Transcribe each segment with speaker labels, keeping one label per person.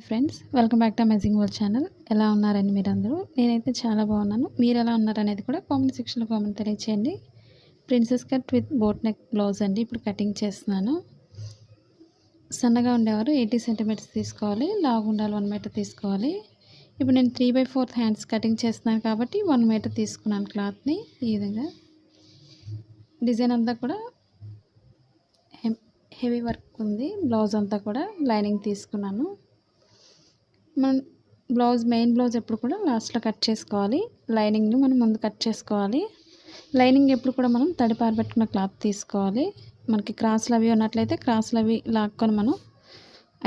Speaker 1: Friends, welcome back to amazing world channel. ఎలా ఉన్నారండి మీరందరూ? నేనైతే చాలా బాగున్నాను. మీరు ఎలా ఉన్నారనేది కూడా కామెంట్ సెక్షన్లో కామెంట్ తెలియచేయండి. Princess cut with boat neck blouse అండి ఇప్పుడు కటింగ్ చేస్తున్నాను. సన్నగా ఉండేవారు 80 సెంటీమీటర్స్ తీసుకోవాలి, లావు ఉండాలి 1 మీటర్ తీసుకోవాలి. ఇప్పుడు నేను 3/4 హ్యాండ్స్ కటింగ్ చేస్తున్నాను కాబట్టి 1 మీటర్ తీసుకున్నాను క్లాత్ని. ఈ విధంగా డిజైన్ అంతా కూడా హెవీ వర్క్ ఉంది. బ్లౌజ్ అంతా కూడా లైనింగ్ తీసుకున్నాను. మనం మెయిన్ బ్లౌజ్ ఎప్పుడు కూడా లాస్ట్లో కట్ చేసుకోవాలి. లైనింగ్ని మనం ముందు కట్ చేసుకోవాలి. లైనింగ్ ఎప్పుడు కూడా మనం తడి పారబెట్టుకున్న క్లాత్ తీసుకోవాలి. మనకి క్రాస్లు అవి ఉన్నట్లయితే క్రాస్లు అవి లాక్కొని మనం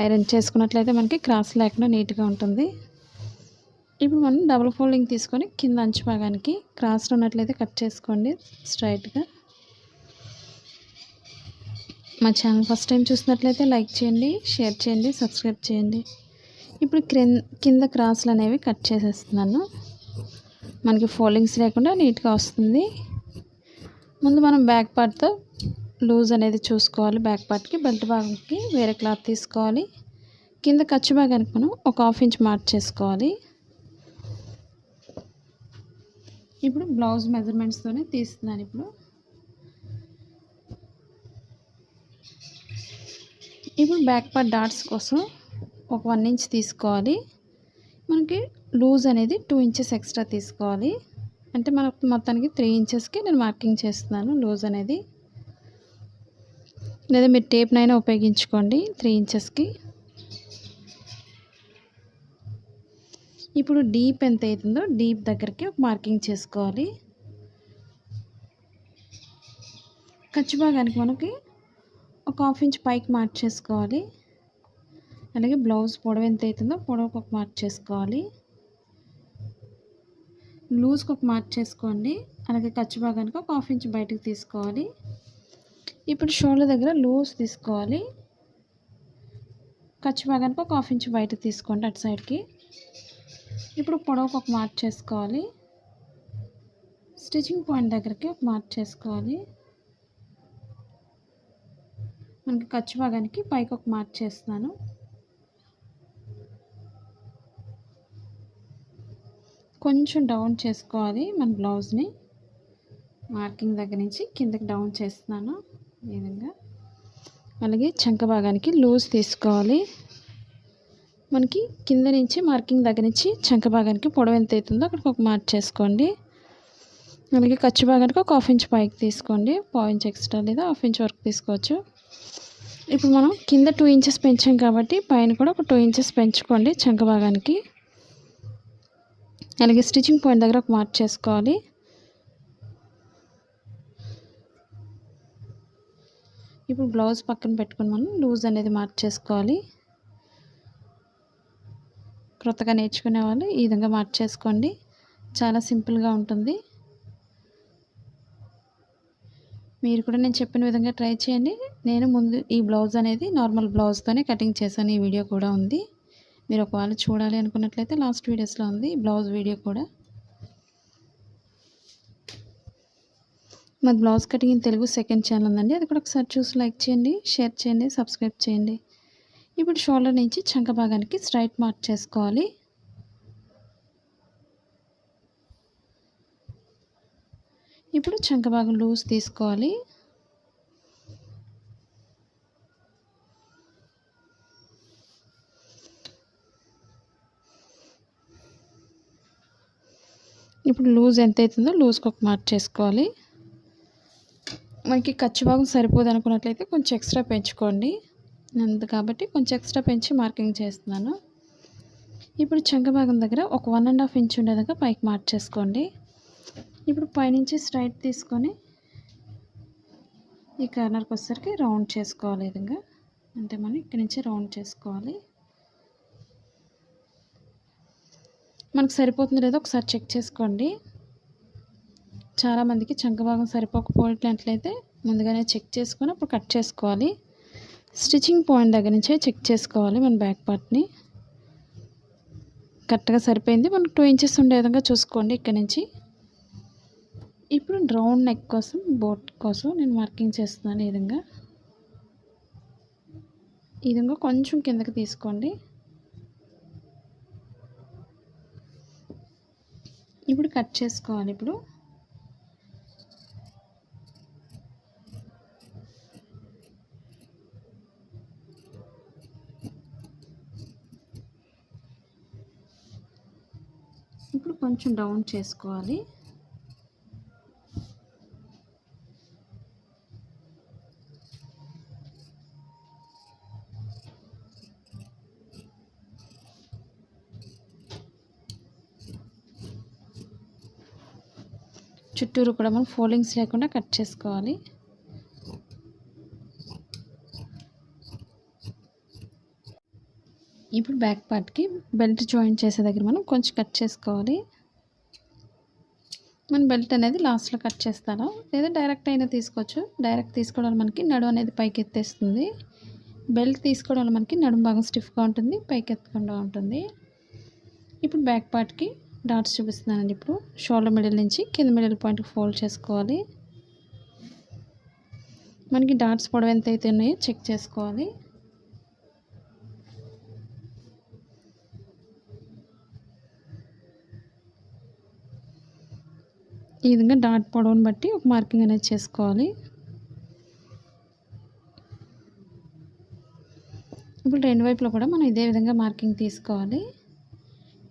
Speaker 1: ఐరన్ చేసుకున్నట్లయితే మనకి క్రాస్ లేకుండా నీట్గా ఉంటుంది. ఇప్పుడు మనం డబుల్ ఫోల్డింగ్ తీసుకొని కింద అంచు భాగానికి క్రాస్లో ఉన్నట్లయితే కట్ చేసుకోండి స్ట్రైట్గా. మా ఛానల్ ఫస్ట్ టైం చూసినట్లయితే లైక్ చేయండి, షేర్ చేయండి, సబ్స్క్రైబ్ చేయండి. ఇప్పుడు కింద క్రాస్లు అనేవి కట్ చేసేస్తున్నాను. మనకి ఫోల్డింగ్స్ లేకుండా నీట్గా వస్తుంది. ముందు మనం బ్యాక్ పార్ట్తో లూజ్ అనేది చూసుకోవాలి. బ్యాక్ పార్ట్కి బెల్ట్ భాగంకి వేరే క్లాత్ తీసుకోవాలి. కింద ఖర్చు భాగానికి మనం ఒక 1/2 ఇంచ్ మార్క్ చేసుకోవాలి. ఇప్పుడు బ్లౌజ్ మెజర్మెంట్స్తోనే తీస్తున్నాను. ఇప్పుడు బ్యాక్ పార్ట్ డాట్స్ కోసం ఒక 1 ఇంచ్ తీసుకోవాలి. మనకి లూజ్ అనేది 2 ఇంచెస్ ఎక్స్ట్రా తీసుకోవాలి. అంటే మనకు మొత్తానికి 3 ఇంచెస్కి నేను మార్కింగ్ చేస్తున్నాను లూజ్ అనేది. లేదా మీరు టేప్నైనా ఉపయోగించుకోండి 3 ఇంచెస్కి. ఇప్పుడు డీప్ ఎంత అవుతుందో డీప్ దగ్గరికి ఒక మార్కింగ్ చేసుకోవాలి. ఖర్చు భాగానికి మనకి ఒక 1/2 ఇంచ్ పైకి మార్క్ చేసుకోవాలి. అలాగే బ్లౌజ్ పొడవు ఎంత అవుతుందో పొడవుకు ఒక మార్క్ చేసుకోవాలి. లూజ్కి ఒక మార్క్ చేసుకోండి. అలాగే ఖర్చు భాగానికి ఒక 1/2 ఇంచ్ బయటకు తీసుకోవాలి. ఇప్పుడు షోల్డర్ దగ్గర లూజ్ తీసుకోవాలి. ఖర్చు భాగానికి ఒక 1/2 ఇంచ్ బయటకు తీసుకోండి అటు సైడ్కి. ఇప్పుడు పొడవుకు ఒక మార్క్ చేసుకోవాలి. స్టిచ్చింగ్ పాయింట్ దగ్గరికి ఒక మార్క్ చేసుకోవాలి. మనకి ఖర్చు భాగానికి పైకి ఒక మార్క్ చేస్తున్నాను. కొంచెం డౌన్ చేసుకోవాలి మన బ్లౌజ్ని. మార్కింగ్ దగ్గర నుంచి కిందకి డౌన్ చేస్తున్నాను ఈ విధంగా. అలాగే చంక భాగానికి లూజ్ తీసుకోవాలి. మనకి కింద నుంచి మార్కింగ్ దగ్గర నుంచి చంక భాగానికి పొడవు ఎంత అవుతుందో అక్కడికి ఒక మార్క్ చేసుకోండి. అలాగే ఖర్చు భాగానికి ఒక 1/2 ఇంచ్ పైకి తీసుకోండి. 1/2 ఇంచ్ ఎక్స్ట్రా లేదా 1/2 ఇంచ్ వరకు తీసుకోవచ్చు. ఇప్పుడు మనం కింద 2 ఇంచెస్ పెంచాం కాబట్టి పైన కూడా ఒక 2 ఇంచెస్ పెంచుకోండి చంక భాగానికి. అలాగే స్టిచ్చింగ్ పాయింట్ దగ్గర ఒక మార్క్ చేసుకోవాలి. ఇప్పుడు బ్లౌజ్ పక్కన పెట్టుకుని మనం లూజ్ అనేది మార్క్ చేసుకోవాలి. క్రొత్తగా నేర్చుకునే వాళ్ళు ఈ విధంగా మార్క్ చేసుకోండి. చాలా సింపుల్గా ఉంటుంది. మీరు కూడా నేను చెప్పిన విధంగా ట్రై చేయండి. నేను ముందు ఈ బ్లౌజ్ అనేది నార్మల్ బ్లౌజ్తోనే కటింగ్ చేశాను. ఈ వీడియో కూడా ఉంది. మీరు ఒకవేళ చూడాలి అనుకున్నట్లయితే లాస్ట్ వీడియోస్లో ఉంది బ్లౌజ్ వీడియో కూడా. మాది blouse cutting in Telugu second channel ఉందండి. అది కూడా ఒకసారి చూసి లైక్ చేయండి, షేర్ చేయండి, సబ్స్క్రైబ్ చేయండి. ఇప్పుడు షోల్డర్ నుంచి చంక భాగానికి స్ట్రైట్ మార్క్ చేసుకోవాలి. ఇప్పుడు చంక భాగం లూజ్ తీసుకోవాలి. ఇప్పుడు లూజ్ ఎంత అవుతుందో లూజ్కి ఒక మార్క్ చేసుకోవాలి. మనకి ఖర్చు భాగం సరిపోదు అనుకున్నట్లయితే కొంచెం ఎక్స్ట్రా పెంచుకోండి. కాబట్టి కొంచెం ఎక్స్ట్రా పెంచి మార్కింగ్ చేస్తున్నాను. ఇప్పుడు చంక భాగం దగ్గర ఒక 1.5 ఇంచ్ ఉండేదాకా పైకి మార్క్ చేసుకోండి. ఇప్పుడు పైనుంచి స్ట్రైట్ తీసుకొని ఈ కార్నర్కి వచ్చేసరికి రౌండ్ చేసుకోవాలి. ఈ విధంగా అంటే మనం ఇక్కడి నుంచి రౌండ్ చేసుకోవాలి. మనకు సరిపోతుంది లేదో ఒకసారి చెక్ చేసుకోండి. చాలామందికి చంక భాగం సరిపోకపోయినట్లయితే ముందుగానే చెక్ చేసుకొని అప్పుడు కట్ చేసుకోవాలి. స్టిచ్చింగ్ పాయింట్ దగ్గర నుంచే చెక్ చేసుకోవాలి మన బ్యాక్ పార్ట్ని. కరెక్ట్గా సరిపోయింది. మనకు 2 ఇంచెస్ ఉండే విధంగా చూసుకోండి ఇక్కడ నుంచి. ఇప్పుడు రౌండ్ నెక్ కోసం బోట్ కోసం నేను మార్కింగ్ చేస్తున్నాను. ఈ విధంగా కొంచెం కిందకి తీసుకోండి. ఇప్పుడు కట్ చేసుకోవాలి. ఇప్పుడు కొంచెం డౌన్ చేసుకోవాలి. చుట్టూరు కూడా మనం ఫోల్డింగ్స్ లేకుండా కట్ చేసుకోవాలి. ఇప్పుడు బ్యాక్ పార్ట్కి బెల్ట్ జాయిన్ చేసే దగ్గర మనం కొంచెం కట్ చేసుకోవాలి. మనం బెల్ట్ అనేది లాస్ట్లో కట్ చేస్తాను, లేదా డైరెక్ట్ అయినా తీసుకోవచ్చు. డైరెక్ట్ తీసుకోవడం వల్ల మనకి నడుము అనేది పైకి ఎత్తేస్తుంది. బెల్ట్ తీసుకోవడం వల్ల మనకి నడుము బాగా స్టిఫ్గా ఉంటుంది, పైకి ఎత్తకుండా ఉంటుంది. ఇప్పుడు బ్యాక్ పార్ట్కి డాట్స్ చూపిస్తున్నానండి. ఇప్పుడు షోల్డర్ మిడిల్ నుంచి కింద మిడిల్ పాయింట్కి ఫోల్డ్ చేసుకోవాలి. మనకి డాట్స్ పొడవు ఎంత అయితే ఉన్నాయో చెక్ చేసుకోవాలి. ఈ విధంగా డాట్ పొడవును బట్టి ఒక మార్కింగ్ అనేది చేసుకోవాలి. ఇప్పుడు రెండు వైపులో కూడా మనం ఇదే విధంగా మార్కింగ్ తీసుకోవాలి.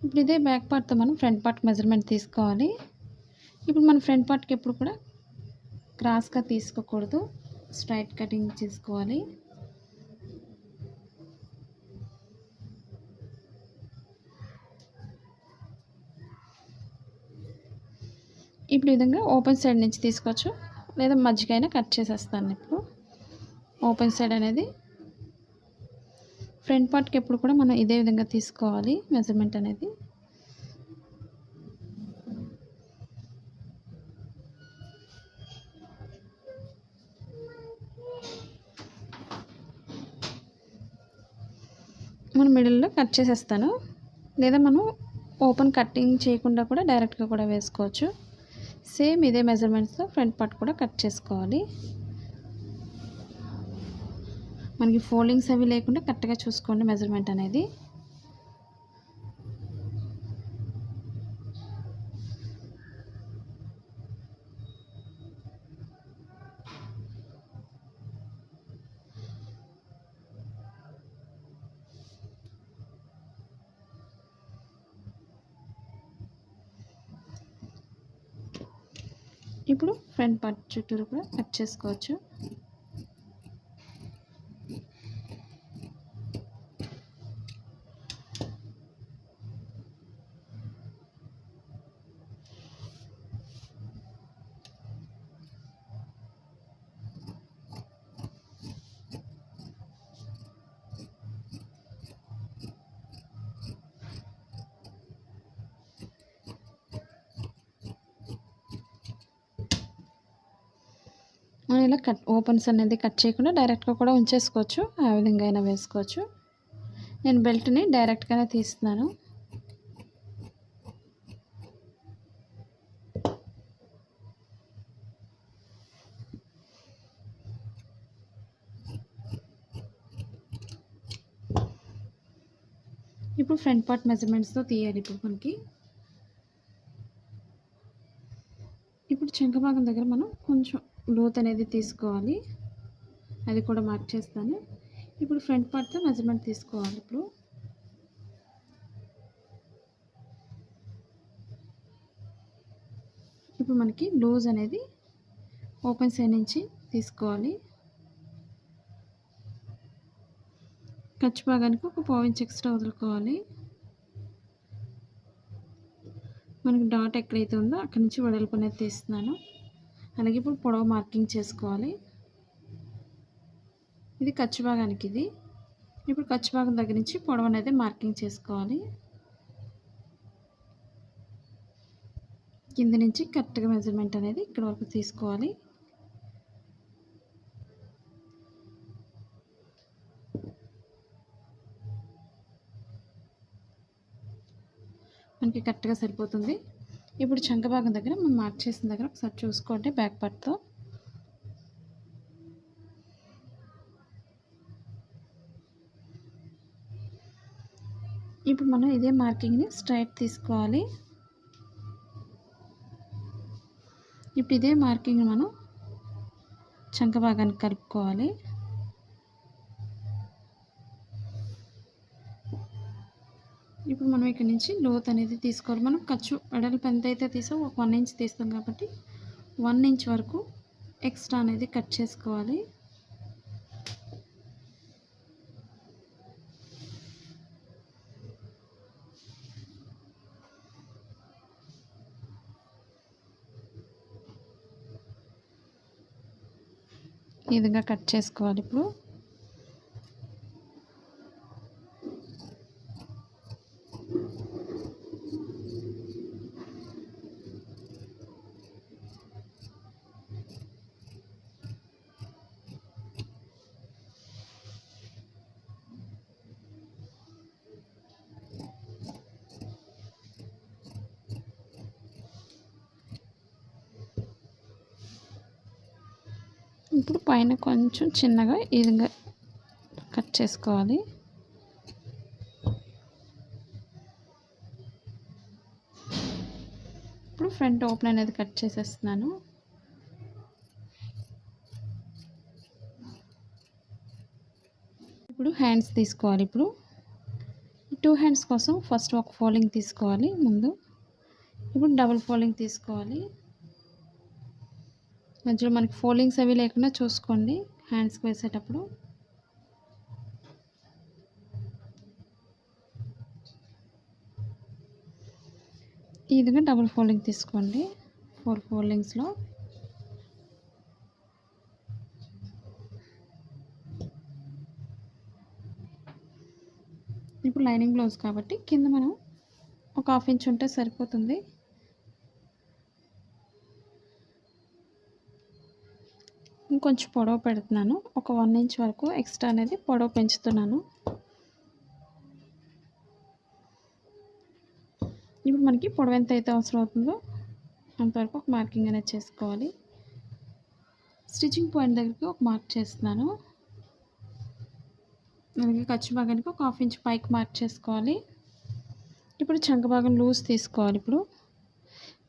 Speaker 1: ఇప్పుడు ఇదే బ్యాక్ పార్ట్తో మనం ఫ్రంట్ పార్ట్ మెజర్మెంట్ తీసుకోవాలి. ఇప్పుడు మన ఫ్రంట్ పార్ట్కి ఎప్పుడు కూడా క్రాస్గా తీసుకోకూడదు, స్ట్రైట్ కటింగ్ చేసుకోవాలి. ఇప్పుడు ఈ విధంగా ఓపెన్ సైడ్ నుంచి తీసుకోవచ్చు, లేదా మధ్యకైనా కట్ చేసేస్తాను. ఇప్పుడు ఓపెన్ సైడ్ అనేది ఫ్రంట్ పార్ట్కి ఎప్పుడు కూడా మనం ఇదే విధంగా తీసుకోవాలి మెజర్మెంట్ అనేది. మనం మిడిల్లో కట్ చేసేస్తాను, లేదా మనం ఓపెన్ కటింగ్ చేయకుండా కూడా డైరెక్ట్గా కూడా వేసుకోవచ్చు. సేమ్ ఇదే మెజర్మెంట్స్తో ఫ్రంట్ పార్ట్ కూడా కట్ చేసుకోవాలి. మనకి ఫోల్డింగ్స్ అవి లేకుండా కరెక్ట్గా చూసుకోండి మెజర్మెంట్ అనేది. ఇప్పుడు ఫ్రంట్ పార్ట్ చుట్టూరు కూడా కట్ చేసుకోవచ్చు. మనం ఇలా ఓపెన్స్ అనేది కట్ చేయకుండా డైరెక్ట్గా కూడా ఉంచేసుకోవచ్చు, ఆ విధంగా అయినా వేసుకోవచ్చు. నేను బెల్ట్ని డైరెక్ట్గానే తీస్తున్నాను. ఇప్పుడు ఫ్రంట్ పార్ట్ మెజర్మెంట్స్తో తీయాలి. ఇప్పుడు చంక భాగం దగ్గర మనం కొంచెం లోత్ అనేది తీసుకోవాలి, అది కూడా మార్క్ చేస్తాను. ఇప్పుడు ఫ్రంట్ పార్ట్తో మెజర్మెంట్ తీసుకోవాలి. ఇప్పుడు మనకి లూజ్ అనేది ఓపెన్ సైడ్ నుంచి తీసుకోవాలి. ఖర్చు భాగానికి ఒక పావు ఇంచ్ ఎక్స్ట్రా వదులుకోవాలి. మనకి డాట్ ఎక్కడైతే ఉందో అక్కడి నుంచి వెడల్పు అనేది తీస్తున్నాను. అలాగే ఇప్పుడు పొడవు మార్కింగ్ చేసుకోవాలి. ఇది ఖర్చు భాగానికి. ఇప్పుడు ఖర్చు భాగం దగ్గర నుంచి పొడవు అనేది మార్కింగ్ చేసుకోవాలి. కింద నుంచి కరెక్ట్గా మెజర్మెంట్ అనేది ఇక్కడ వరకు తీసుకోవాలి. మనకి కరెక్ట్గా సరిపోతుంది. ఇప్పుడు చంక భాగం దగ్గర మనం మార్క్ చేసిన దగ్గర ఒకసారి చూసుకోండి బ్యాక్ పార్ట్తో. ఇప్పుడు మనం ఇదే మార్కింగ్ని స్ట్రైట్ తీసుకోవాలి. ఇప్పుడు ఇదే మార్కింగ్ మనం చంక భాగానికి కలుపుకోవాలి. ఇప్పుడు మనం ఇక్కడ నుంచి లోత్ అనేది తీసుకోవాలి. మనం ఖర్చు వెడల్పు ఎంతైతే తీసామో ఒక 1 ఇంచ్ తీస్తాం కాబట్టి 1 ఇంచ్ వరకు ఎక్స్ట్రా అనేది కట్ చేసుకోవాలి. ఈ విధంగా కట్ చేసుకోవాలి. ఇప్పుడు పైన కొంచెం చిన్నగా ఈ విధంగా కట్ చేసుకోవాలి. ఇప్పుడు ఫ్రంట్ ఓపెన్ అనేది కట్ చేసేస్తున్నాను. ఇప్పుడు హ్యాండ్స్ తీసుకోవాలి. ఇప్పుడు 2 హ్యాండ్స్ కోసం ఫస్ట్ ఒక ఫోల్డింగ్ తీసుకోవాలి ముందు. ఇప్పుడు డబుల్ ఫోల్డింగ్ తీసుకోవాలి. మధ్యలో మనకి ఫోల్డింగ్స్ అవి లేకుండా చూసుకోండి హ్యాండ్స్కి వేసేటప్పుడు. ఈ విధంగా డబుల్ ఫోల్డింగ్ తీసుకోండి 4 ఫోల్డింగ్స్లో. ఇప్పుడు లైనింగ్ బ్లౌజ్ కాబట్టి కింద మనం ఒక 1/2 ఇంచ్ ఉంటే సరిపోతుంది. ఇంకొంచెం పొడవు పెడుతున్నాను. ఒక 1 ఇంచ్ వరకు ఎక్స్ట్రా అనేది పొడవు పెంచుతున్నాను. ఇప్పుడు మనకి పొడవు ఎంత అయితే అవసరం అవుతుందో అంతవరకు ఒక మార్కింగ్ అనేది చేసుకోవాలి. స్టిచ్చింగ్ పాయింట్ దగ్గరికి ఒక మార్క్ చేస్తున్నాను. అలాగే ఖర్చు భాగానికి ఒక 1/2 ఇంచ్ పైకి మార్క్ చేసుకోవాలి. ఇప్పుడు చంక భాగం లూజ్ తీసుకోవాలి. ఇప్పుడు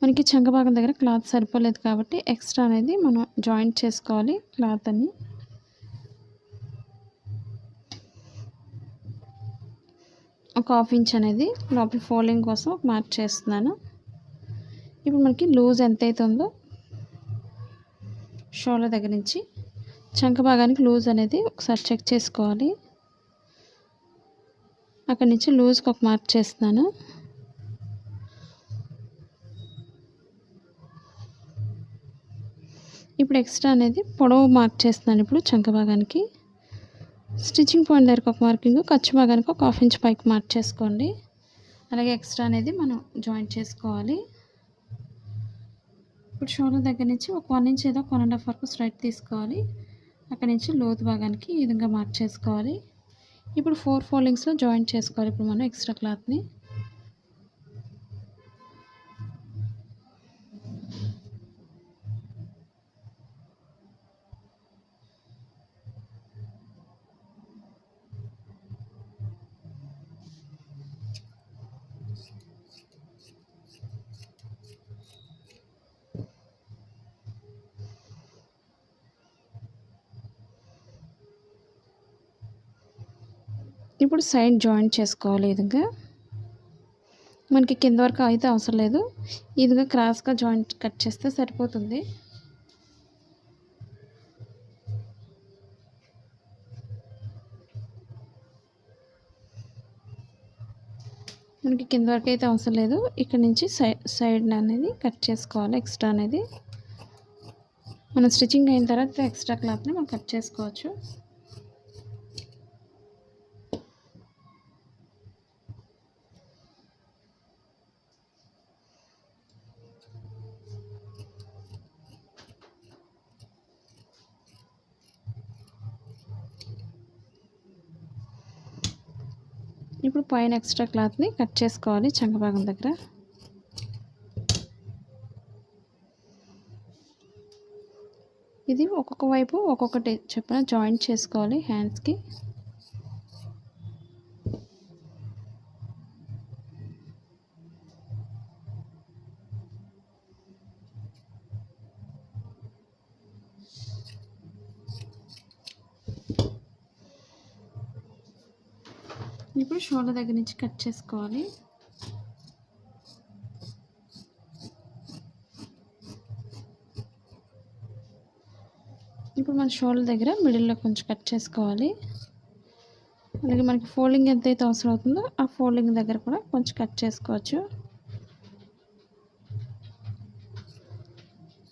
Speaker 1: మనకి చంక భాగం దగ్గర క్లాత్ సరిపోలేదు కాబట్టి ఎక్స్ట్రా అనేది మనం జాయింట్ చేసుకోవాలి క్లాత్ అని. ఒక 1/2 ఇంచ్ అనేది లోపల ఫోల్డింగ్ కోసం మార్క్ చేస్తున్నాను. ఇప్పుడు మనకి లూజ్ ఎంతైతే ఉందో షోల్డర్ దగ్గర నుంచి చంక భాగానికి లూజ్ అనేది ఒకసారి చెక్ చేసుకోవాలి. అక్కడి నుంచి లూజ్కి ఒక మార్క్ చేస్తున్నాను. ఇప్పుడు ఎక్స్ట్రా అనేది పొడవు మార్క్ చేస్తున్నాను. ఇప్పుడు చంక భాగానికి స్టిచ్చింగ్ పాయింట్ దగ్గరకు ఒక మార్కింగ్, ఖర్చు భాగానికి ఒక 1/2 ఇంచ్ పైకి మార్క్ చేసుకోండి. అలాగే ఎక్స్ట్రా అనేది మనం జాయింట్ చేసుకోవాలి. ఇప్పుడు షోల్డర్ దగ్గర నుంచి ఒక 1 ఇంచ్ ఏదో 1.5 వరకు స్ట్రైట్ తీసుకోవాలి. అక్కడి నుంచి లోతు భాగానికి ఈ విధంగా మార్క్ చేసుకోవాలి. ఇప్పుడు 4 ఫోల్డింగ్స్లో జాయింట్ చేసుకోవాలి. ఇప్పుడు మనం ఎక్స్ట్రా క్లాత్ని ఇప్పుడు సైడ్ జాయింట్ చేసుకోవాలి. ఈ విధంగా మనకి కింద వరకు అయితే అవసరం లేదు. ఈ విధంగా క్రాస్గా జాయింట్ కట్ చేస్తే సరిపోతుంది. మనకి కింద వరకు అయితే అవసరం లేదు. ఇక్కడ నుంచి సైడ్ అనేది కట్ చేసుకోవాలి. ఎక్స్ట్రా అనేది మనం స్టిచ్చింగ్ అయిన తర్వాత ఎక్స్ట్రా క్లాత్ని మనం కట్ చేసుకోవచ్చు. ఇప్పుడు పైన ఎక్స్ట్రా క్లాత్ని కట్ చేసుకోవాలి చంక భాగం దగ్గర. ఇది ఒక్కొక్క వైపు ఒక్కొక్కటి చొప్పున జాయింట్ చేసుకోవాలి హ్యాండ్స్కి. ఇప్పుడు షోల్డర్ దగ్గర నుంచి కట్ చేసుకోవాలి. ఇప్పుడు మన షోల్డర్ దగ్గర మిడిల్లో కొంచెం కట్ చేసుకోవాలి. అలాగే మనకి ఫోల్డింగ్ ఎంతైతే అవసరం అవుతుందో ఆ ఫోల్డింగ్ దగ్గర కూడా కొంచెం కట్ చేసుకోవచ్చు.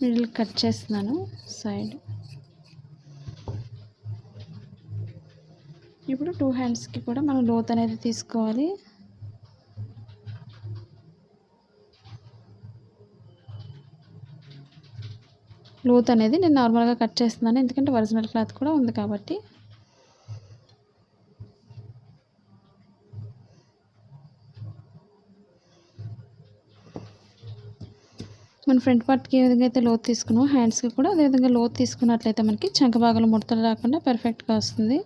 Speaker 1: మిడిల్ కట్ చేస్తున్నాను సైడ్. ఇప్పుడు 2 హ్యాండ్స్కి కూడా మనం లోత్ అనేది తీసుకోవాలి. లోత్ అనేది నేను నార్మల్గా కట్ చేస్తున్నాను, ఎందుకంటే ఒరిజినల్ క్లాత్ కూడా ఉంది కాబట్టి. మన ఫ్రంట్ పార్ట్కి ఏ విధంగా అయితే లోత్ తీసుకున్నామో హ్యాండ్స్కి కూడా అదే విధంగా లోత్ తీసుకున్నట్లయితే మనకి చంక భాగాలు ముడతలు రాకుండా పర్ఫెక్ట్గా వస్తుంది.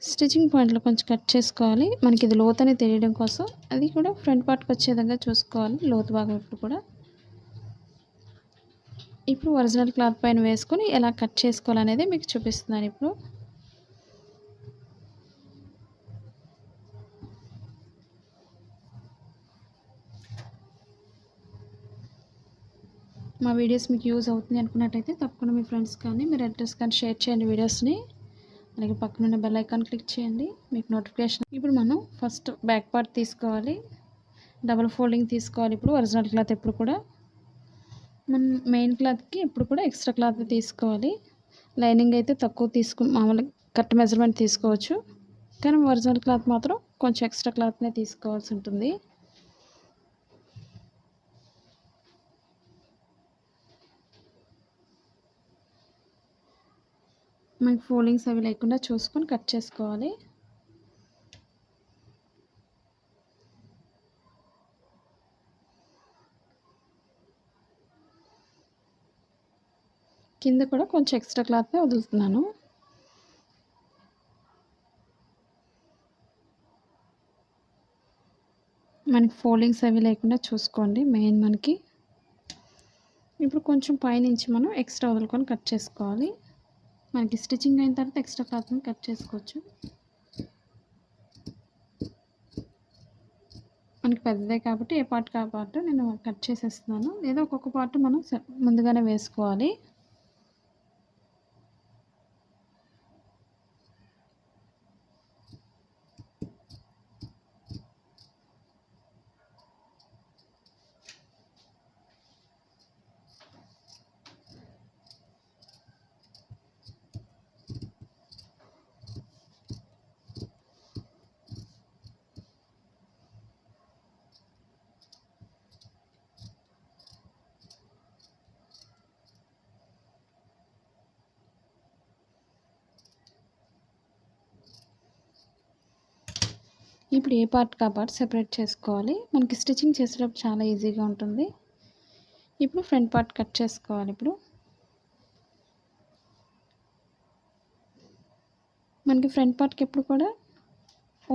Speaker 1: స్టిచ్చింగ్ పాయింట్లో కొంచెం కట్ చేసుకోవాలి. మనకి ఇది లోత్ అనేది తెలియడం కోసం అది కూడా ఫ్రంట్ పార్ట్కి వచ్చే విధంగా చూసుకోవాలి, లోతు భాగం ఇప్పుడు కూడా. ఇప్పుడు ఒరిజినల్ క్లాత్ పైన వేసుకొని ఎలా కట్ చేసుకోవాలనేది మీకు చూపిస్తున్నాను ఇప్పుడు. మా వీడియోస్ మీకు యూజ్ అవుతుంది అనుకున్నట్టయితే తప్పకుండా మీ ఫ్రెండ్స్ కానీ మీ రిలేటివ్స్ కానీ షేర్ చేయండి వీడియోస్ని. అలాగే పక్కనున్న బెల్ ఐకాన్ క్లిక్ చేయండి, మీకు నోటిఫికేషన్. ఇప్పుడు మనం ఫస్ట్ బ్యాక్ పార్ట్ తీసుకోవాలి, డబుల్ ఫోల్డింగ్ తీసుకోవాలి. ఇప్పుడు ఒరిజినల్ క్లాత్ ఎప్పుడు కూడా మనం మెయిన్ క్లాత్కి ఎప్పుడు కూడా ఎక్స్ట్రా క్లాత్ తీసుకోవాలి. లైనింగ్ అయితే తక్కువ మామూలుగా కరెక్ట్ మెజర్మెంట్ తీసుకోవచ్చు, కానీ ఒరిజినల్ క్లాత్ మాత్రం కొంచెం ఎక్స్ట్రా క్లాత్నే తీసుకోవాల్సి ఉంటుంది. మనకి ఫోల్డింగ్స్ అవి లేకుండా చూసుకొని కట్ చేసుకోవాలి. కింద కూడా కొంచెం ఎక్స్ట్రా క్లాత్నే వదులుతున్నాను. మనకి ఫోల్డింగ్స్ అవి లేకుండా చూసుకోండి మెయిన్ మనకి. ఇప్పుడు కొంచెం పైనుంచి మనం ఎక్స్ట్రా వదులుకొని కట్ చేసుకోవాలి. మనకి స్టిచ్చింగ్ అయిన తర్వాత ఎక్స్ట్రా క్లాత్ని కట్ చేసుకోవచ్చు. మనకి పెద్దదే కాబట్టి ఏ పార్ట్ కా పార్ట్ నేను కట్ చేసేస్తున్నాను, లేదా ఒక్కొక్క పార్ట్ మనం ముందుగానే వేసుకోవాలి. ఇప్పుడు ఏ పార్ట్ కా పార్ట్ సెపరేట్ చేసుకోవాలి. మనకి స్టిచ్చింగ్ చేసేటప్పుడు చాలా ఈజీగా ఉంటుంది. ఇప్పుడు ఫ్రంట్ పార్ట్ కట్ చేసుకోవాలి. ఇప్పుడు మనకి ఫ్రంట్ పార్ట్కి ఎప్పుడు కూడా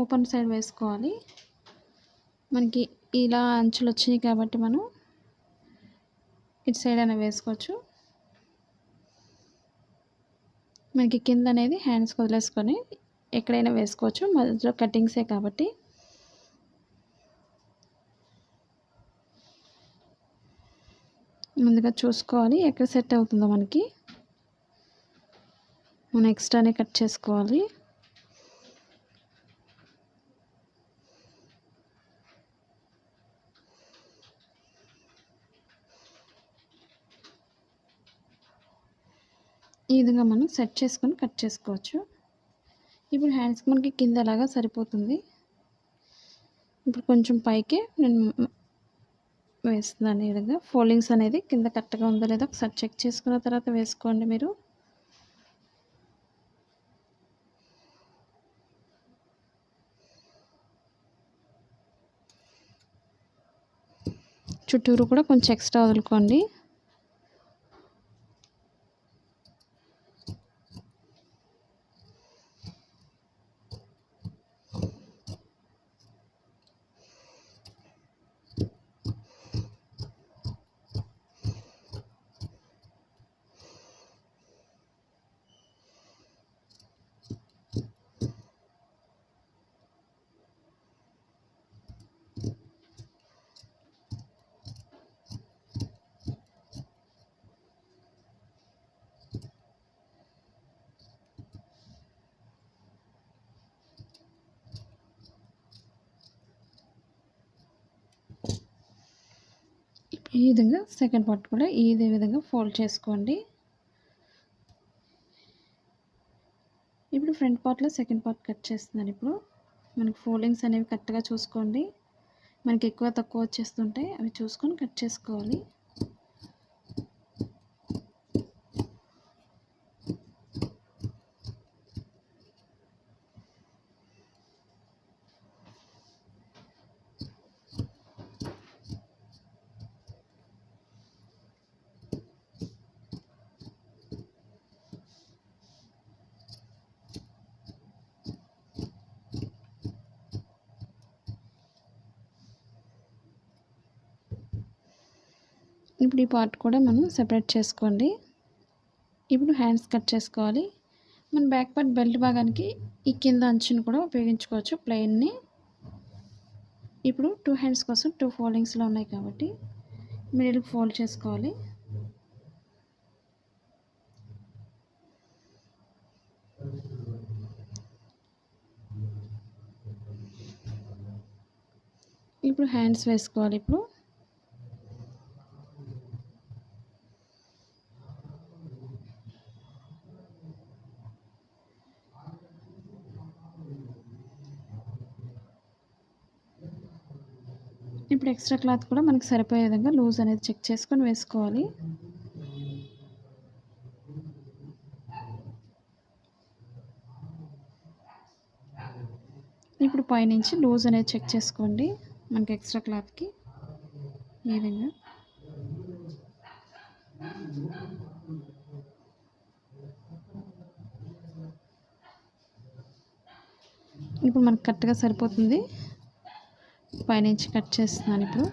Speaker 1: ఓపెన్ సైడ్ వేసుకోవాలి. మనకి ఇలా అంచులు వచ్చినాయి కాబట్టి మనం ఇటు సైడ్ అయినా వేసుకోవచ్చు. మనకి కింద అనేది హ్యాండ్స్ వదిలేసుకొని ఎక్కడైనా వేసుకోవచ్చు, మధ్యలో కటింగ్సే కాబట్టి. ముందుగా చూసుకోవాలి ఎక్కడ సెట్ అవుతుందో మనకి. మనం ఎక్స్ట్రానే కట్ చేసుకోవాలి. ఈ విధంగా మనం సెట్ చేసుకొని కట్ చేసుకోవచ్చు. ఇప్పుడు హ్యాండ్స్కి మనకి కింద అలాగా సరిపోతుంది. ఇప్పుడు కొంచెం పైకి నేను వేస్తున్నాను. ఈ విధంగా ఫోల్డింగ్స్ అనేది కింద కరెక్ట్గా ఉందో లేదో ఒకసారి చెక్ చేసుకున్న తర్వాత వేసుకోండి మీరు. చుట్టూరు కూడా కొంచెం ఎక్స్ట్రా వదులుకోండి. ఈ విధంగా సెకండ్ పార్ట్ కూడా ఇదే విధంగా ఫోల్డ్ చేసుకోండి. ఇప్పుడు ఫ్రంట్ పార్ట్‌లో సెకండ్ పార్ట్ కట్ చేస్తున్నాను. ఇప్పుడు మనకి ఫోల్డింగ్స్ అనేవి కరెక్ట్‌గా చూసుకోండి. మనకి ఎక్కువ తక్కువ వచ్చేస్తుంటాయి, అవి చూసుకొని కట్ చేసుకోవాలి. ఇప్పుడు ఈ పార్ట్ కూడా మనం సెపరేట్ చేసుకోండి. ఇప్పుడు హ్యాండ్స్ కట్ చేసుకోవాలి. మన బ్యాక్ పార్ట్ బెల్ట్ భాగానికి ఈ కింద అంచుని కూడా ఉపయోగించుకోవచ్చు ప్లెయిన్ని. ఇప్పుడు 2 హ్యాండ్స్ కోసం 2 ఫోల్డింగ్స్లో ఉన్నాయి కాబట్టి మిడిల్ ఫోల్డ్ చేసుకోవాలి. ఇప్పుడు హ్యాండ్స్ వేసుకోవాలి. ఇప్పుడు ఇప్పుడు ఎక్స్ట్రా క్లాత్ కూడా మనకి సరిపోయే విధంగా లూజ్ అనేది చెక్ చేసుకొని వేసుకోవాలి. ఇప్పుడు పైనుంచి లూజ్ అనేది చెక్ చేసుకోండి మనకి ఎక్స్ట్రా క్లాత్కి ఈ విధంగా. ఇప్పుడు మనకు కరెక్ట్గా సరిపోతుంది. పైనుంచి కట్ చేస్తున్నాను. ఇప్పుడు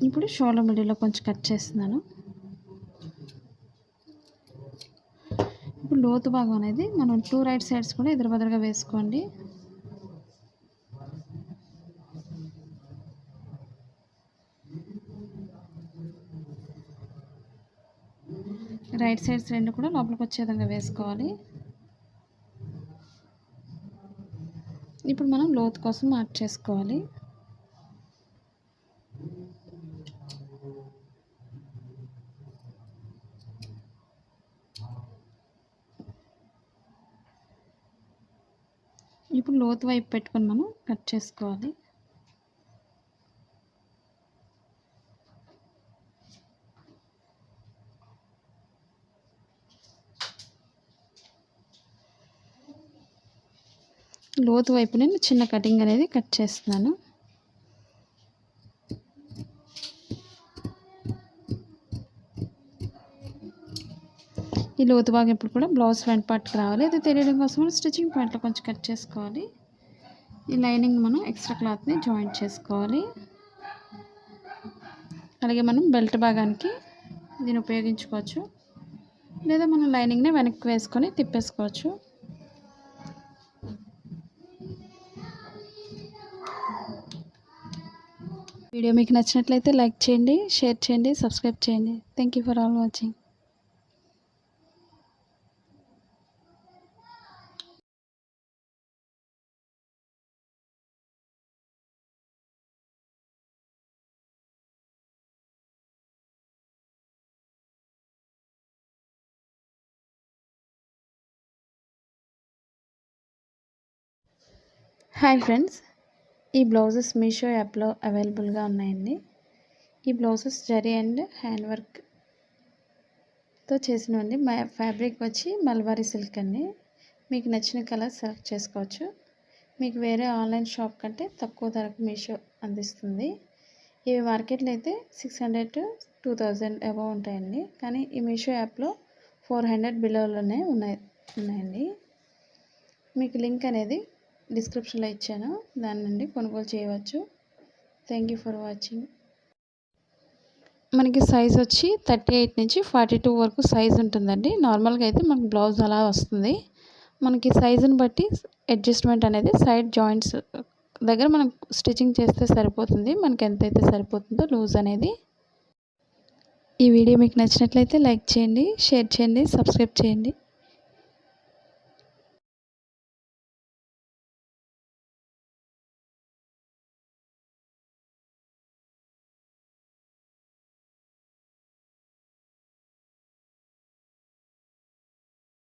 Speaker 1: ఇప్పుడు షోల్డర్ మిడిల్లో కొంచెం కట్ చేస్తున్నాను. ఇప్పుడు లోతు భాగం అనేది మనం 2 రైట్ సైడ్స్ కూడా ఎదురుబెదురుగా వేసుకోండి. రైట్ సైడ్స్ 2 కూడా లోపలికి వచ్చే విధంగా వేసుకోవాలి. ఇప్పుడు మనం లోతు కోసం మార్క్ చేసుకోవాలి. ఇప్పుడు లోతు వైపు పెట్టుకొని మనం కట్ చేసుకోవాలి. లోతు వైపు నేను చిన్న కటింగ్ అనేది కట్ చేస్తున్నాను. ఈ లోతు భాగం ఇప్పుడు కూడా బ్లౌజ్ ఫ్రంట్ పార్ట్కి రావాలి. అది తెలియడం కోసం స్టిచ్చింగ్ పాయింట్లో కొంచెం కట్ చేసుకోవాలి. ఈ లైనింగ్ మనం ఎక్స్ట్రా క్లాత్ని జాయింట్ చేసుకోవాలి. అలాగే మనం బెల్ట్ భాగానికి దీన్ని ఉపయోగించుకోవచ్చు, లేదా మనం లైనింగ్ని వెనక్కి వేసుకొని తిప్పేసుకోవచ్చు. వీడియో మీకు నచ్చినట్లయితే లైక్ చేయండి, షేర్ చేయండి, సబ్స్క్రైబ్ చేయండి. Thank you for all watching. Hi friends, ఈ బ్లౌజెస్ మీషో యాప్లో అవైలబుల్గా ఉన్నాయండి. ఈ బ్లౌజెస్ జరీ అండ్ హ్యాండ్ వర్క్తో చేసినవండి. ఫ్యాబ్రిక్ వచ్చి మల్బారీ సిల్క్ అండి. మీకు నచ్చిన కలర్ సెలెక్ట్ చేసుకోవచ్చు. మీకు వేరే ఆన్లైన్ షాప్ కంటే తక్కువ ధరకు మీషో అందిస్తుంది. ఇవి మార్కెట్లో అయితే 600 to 2000 అబౌవ్ ఉంటాయండి. కానీ ఈ మీషో యాప్లో 400 బిలోలోనే ఉన్నాయండి. మీకు లింక్ అనేది డిస్క్రిప్షన్లో ఇచ్చాను, దాని నుండి కొనుగోలు చేయవచ్చు. Thank you for watching. మనకి సైజ్ వచ్చి 38 నుంచి 42 వరకు సైజ్ ఉంటుందండి. నార్మల్గా అయితే మనకి బ్లౌజ్ అలా వస్తుంది. మనకి సైజుని బట్టి అడ్జస్ట్మెంట్ అనేది సైడ్ జాయింట్స్ దగ్గర మనం స్టిచ్చింగ్ చేస్తే సరిపోతుంది. మనకి ఎంతైతే సరిపోతుందో లూజ్ అనేది. ఈ వీడియో మీకు నచ్చినట్లయితే లైక్ చేయండి, షేర్ చేయండి, సబ్స్క్రైబ్ చేయండి.